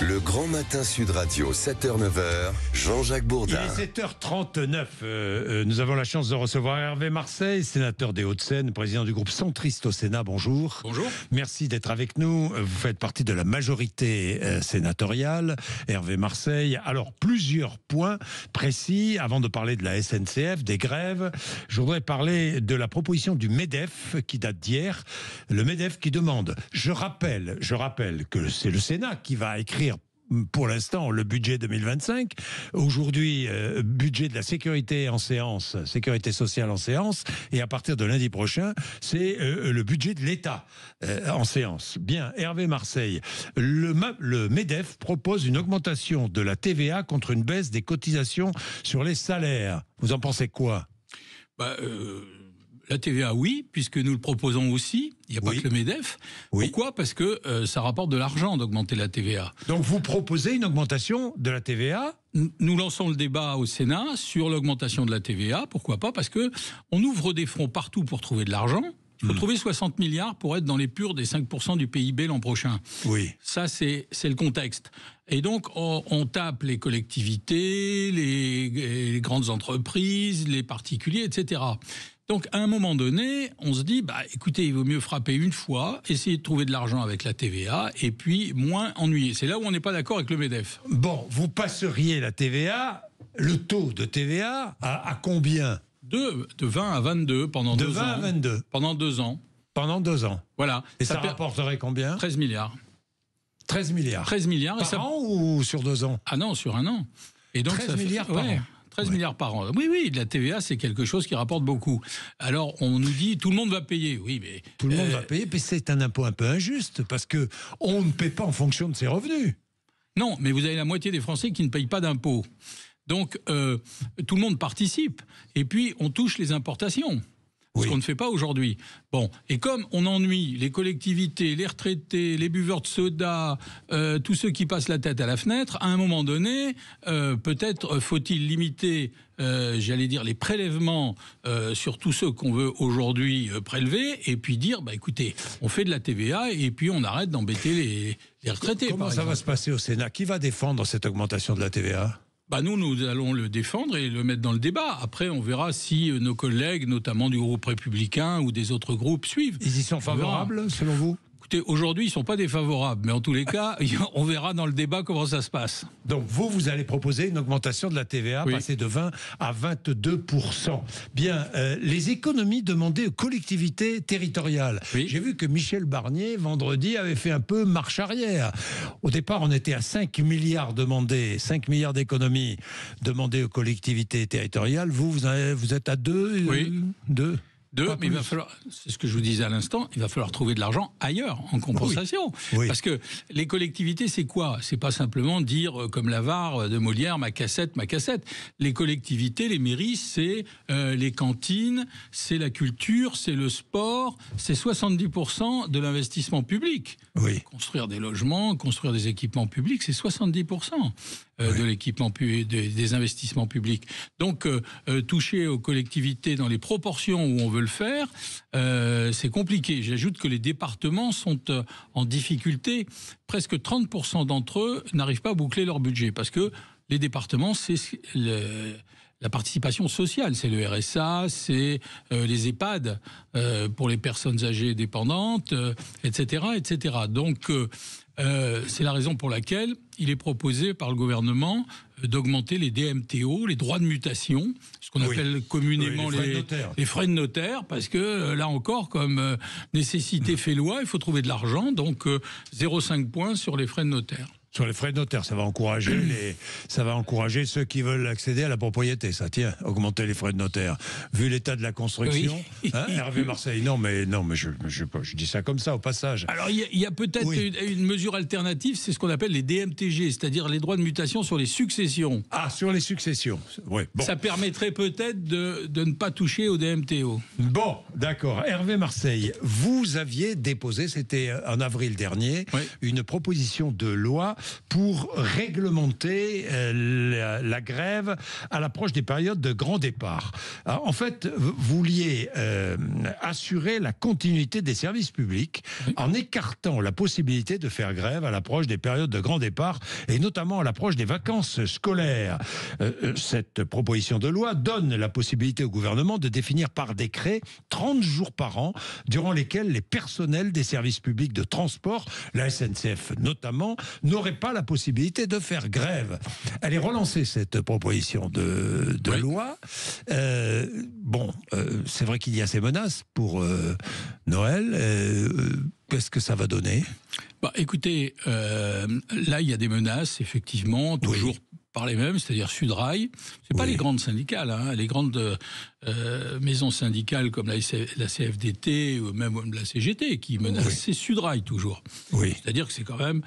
Le Grand Matin Sud Radio, 7h-9h, Jean-Jacques Bourdin. Il est 7h39. Nous avons la chance de recevoir Hervé Marseille, sénateur des Hauts-de-Seine, président du groupe centriste au Sénat. Bonjour. Bonjour. Merci d'être avec nous. Vous faites partie de la majorité sénatoriale. Hervé Marseille. Alors, plusieurs points précis. Avant de parler de la SNCF, des grèves, je voudrais parler de la proposition du MEDEF qui date d'hier. Le MEDEF qui demande, je rappelle que c'est le Sénat qui va écrire pour l'instant le budget 2025. Aujourd'hui, budget de la sécurité en séance, sécurité sociale en séance, et à partir de lundi prochain, c'est le budget de l'État en séance. Bien, Hervé Marseille, le MEDEF propose une augmentation de la TVA contre une baisse des cotisations sur les salaires. Vous en pensez quoi ? La TVA, oui, puisque nous le proposons aussi. Il n'y a pas que le MEDEF. Oui. Pourquoi ? Parce que ça rapporte de l'argent d'augmenter la TVA. Donc vous proposez une augmentation de la TVA ? Nous lançons le débat au Sénat sur l'augmentation de la TVA. Pourquoi pas ? Parce que on ouvre des fronts partout pour trouver de l'argent. Il faut trouver 60 milliards pour être dans les purs des 5% du PIB l'an prochain. Oui. Ça, c'est le contexte. Et donc, on tape les collectivités, les grandes entreprises, les particuliers, etc. Donc, à un moment donné, on se dit, écoutez, il vaut mieux frapper une fois, essayer de trouver de l'argent avec la TVA, et puis moins ennuyer. C'est là où on n'est pas d'accord avec le MEDEF. Bon, vous passeriez la TVA, le taux de TVA, à combien ? De 20 à 22 pendant 2 ans. De 20 à 22 Pendant 2 ans. Pendant 2 ans. Voilà. Et ça rapporterait combien ? 13 milliards. 13 milliards. 13 milliards. Par an ou sur 2 ans ? Ah non, sur un an. Et donc 13 milliards par an. 13 milliards par an. Oui, de la TVA, c'est quelque chose qui rapporte beaucoup. Alors, on nous dit, tout le monde va payer. Oui, mais... Tout le monde va payer, mais c'est un impôt un peu injuste, parce que on ne paie pas en fonction de ses revenus. Non, mais vous avez la moitié des Français qui ne payent pas d'impôts. Donc, tout le monde participe. Et puis, on touche les importations. Ce qu'on ne fait pas aujourd'hui. Bon, et comme on ennuie les collectivités, les retraités, les buveurs de soda, tous ceux qui passent la tête à la fenêtre, à un moment donné, peut-être faut-il limiter, les prélèvements sur tous ceux qu'on veut aujourd'hui prélever, et puis dire, écoutez, on fait de la TVA, et puis on arrête d'embêter les retraités. Comment ça va se passer au Sénat ? Qui va défendre cette augmentation de la TVA ? Nous allons le défendre et le mettre dans le débat. Après, on verra si nos collègues, notamment du groupe républicain ou des autres groupes, suivent. Ils y sont favorables, selon vous ? Écoutez, aujourd'hui, ils ne sont pas défavorables. Mais en tous les cas, on verra dans le débat comment ça se passe. Donc, vous allez proposer une augmentation de la TVA, passer de 20 à 22%. Bien, les économies demandées aux collectivités territoriales. Oui. J'ai vu que Michel Barnier, vendredi, avait fait un peu marche arrière. Au départ, on était à 5 milliards demandés, 5 milliards d'économies demandées aux collectivités territoriales. Vous êtes à 2 Oui. 2 mais il va falloir, c'est ce que je vous disais à l'instant, il va falloir trouver de l'argent ailleurs, en compensation. Oui. Parce que les collectivités, c'est quoi ? C'est pas simplement dire, comme l'avare de Molière, ma cassette. Les collectivités, les mairies, c'est les cantines, c'est la culture, c'est le sport, c'est 70% de l'investissement public. Oui. Construire des logements, construire des équipements publics, c'est 70%. De l'équipement des investissements publics. Donc, toucher aux collectivités dans les proportions où on veut le faire, c'est compliqué. J'ajoute que les départements sont en difficulté. Presque 30% d'entre eux n'arrivent pas à boucler leur budget parce que les départements, c'est la participation sociale, c'est le RSA, c'est les EHPAD pour les personnes âgées dépendantes, etc., etc. Donc, c'est la raison pour laquelle il est proposé par le gouvernement d'augmenter les DMTO, les droits de mutation, ce qu'on appelle communément les frais de notaire, parce que là encore, comme nécessité fait loi, il faut trouver de l'argent, donc 0,5 points sur les frais de notaire. Sur les frais de notaire, ça va encourager ceux qui veulent accéder à la propriété. Ça tient, augmenter les frais de notaire. Vu l'état de la construction, Hervé Marseille. Non, mais je dis ça comme ça au passage. Alors il y a peut-être une mesure alternative, c'est ce qu'on appelle les DMTG, c'est-à-dire les droits de mutation sur les successions. Ah, sur les successions. Oui. Bon. Ça permettrait peut-être de ne pas toucher au DMTO. Bon, d'accord. Hervé Marseille, vous aviez déposé, c'était en avril dernier, une proposition de loi pour réglementer la grève à l'approche des périodes de grand départ. Alors, en fait, vous vouliez assurer la continuité des services publics en écartant la possibilité de faire grève à l'approche des périodes de grand départ et notamment à l'approche des vacances scolaires. Cette proposition de loi donne la possibilité au gouvernement de définir par décret 30 jours par an durant lesquels les personnels des services publics de transport, la SNCF notamment, n'auraient pas la possibilité de faire grève. Elle est relancée, cette proposition de loi. C'est vrai qu'il y a ces menaces pour Noël. Qu'est-ce que ça va donner ? Écoutez, là, il y a des menaces, effectivement, toujours par les mêmes, c'est-à-dire Sudrail. C'est pas les grandes syndicales, hein, les grandes maisons syndicales comme la CFDT ou même la CGT qui menacent, c'est Sudrail toujours. C'est-à-dire que c'est quand même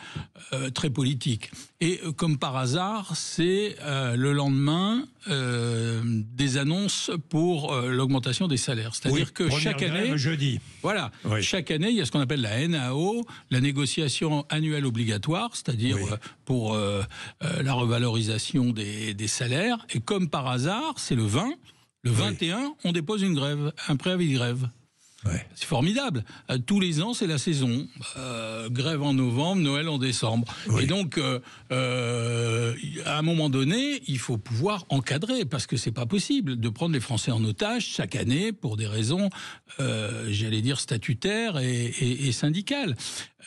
très politique. Et comme par hasard, c'est le lendemain des annonces pour l'augmentation des salaires. C'est-à-dire que chaque année, jeudi. Voilà, chaque année, il y a ce qu'on appelle la NAO, la négociation annuelle obligatoire, c'est-à-dire pour la revalorisation des salaires. Et comme par hasard, c'est le 20. Le 21, on dépose une grève, un préavis de grève. C'est formidable. Tous les ans, c'est la saison. Grève en novembre, Noël en décembre. Et donc, à un moment donné, il faut pouvoir encadrer, parce que c'est pas possible de prendre les Français en otage chaque année pour des raisons, j'allais dire, statutaires et syndicales.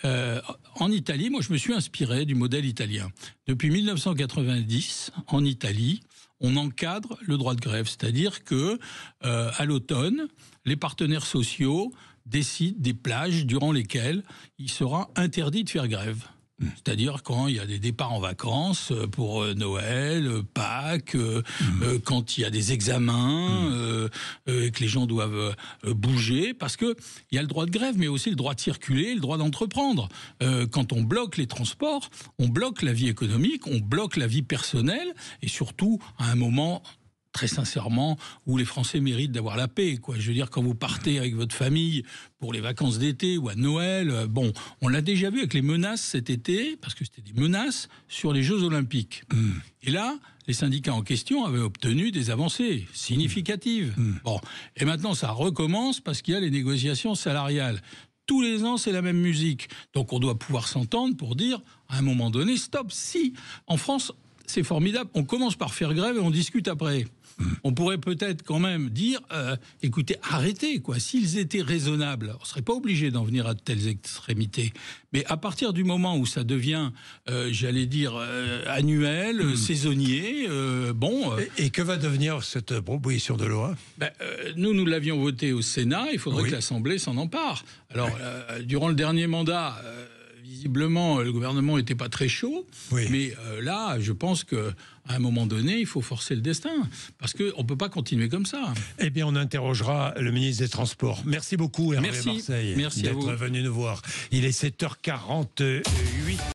En Italie, moi, je me suis inspiré du modèle italien. Depuis 1990, en Italie, on encadre le droit de grève, c'est-à-dire que à l'automne, les partenaires sociaux décident des plages durant lesquelles il sera interdit de faire grève. C'est-à-dire quand il y a des départs en vacances pour Noël, Pâques, quand il y a des examens, que les gens doivent bouger, parce que il y a le droit de grève, mais aussi le droit de circuler, le droit d'entreprendre. Quand on bloque les transports, on bloque la vie économique, on bloque la vie personnelle, et surtout à un moment, très sincèrement, où les Français méritent d'avoir la paix, quoi. Je veux dire, quand vous partez avec votre famille pour les vacances d'été ou à Noël, on l'a déjà vu avec les menaces cet été, parce que c'était des menaces sur les Jeux Olympiques. Et là, les syndicats en question avaient obtenu des avancées significatives. Et maintenant, ça recommence parce qu'il y a les négociations salariales. Tous les ans, c'est la même musique. Donc, on doit pouvoir s'entendre pour dire, à un moment donné, stop. Si, en France, c'est formidable, on commence par faire grève et on discute après. On pourrait peut-être quand même dire, écoutez, arrêtez, quoi. S'ils étaient raisonnables, on ne serait pas obligé d'en venir à de telles extrémités. Mais à partir du moment où ça devient, j'allais dire, annuel, saisonnier, Et que va devenir cette proposition de loi ? Nous l'avions voté au Sénat, il faudrait que l'Assemblée s'en empare. Alors, durant le dernier mandat... visiblement, le gouvernement n'était pas très chaud, mais là, je pense qu'à un moment donné, il faut forcer le destin, parce qu'on ne peut pas continuer comme ça. Eh bien, on interrogera le ministre des Transports. Merci beaucoup, Hervé Marseille, d'être venu nous voir. Il est 7h48.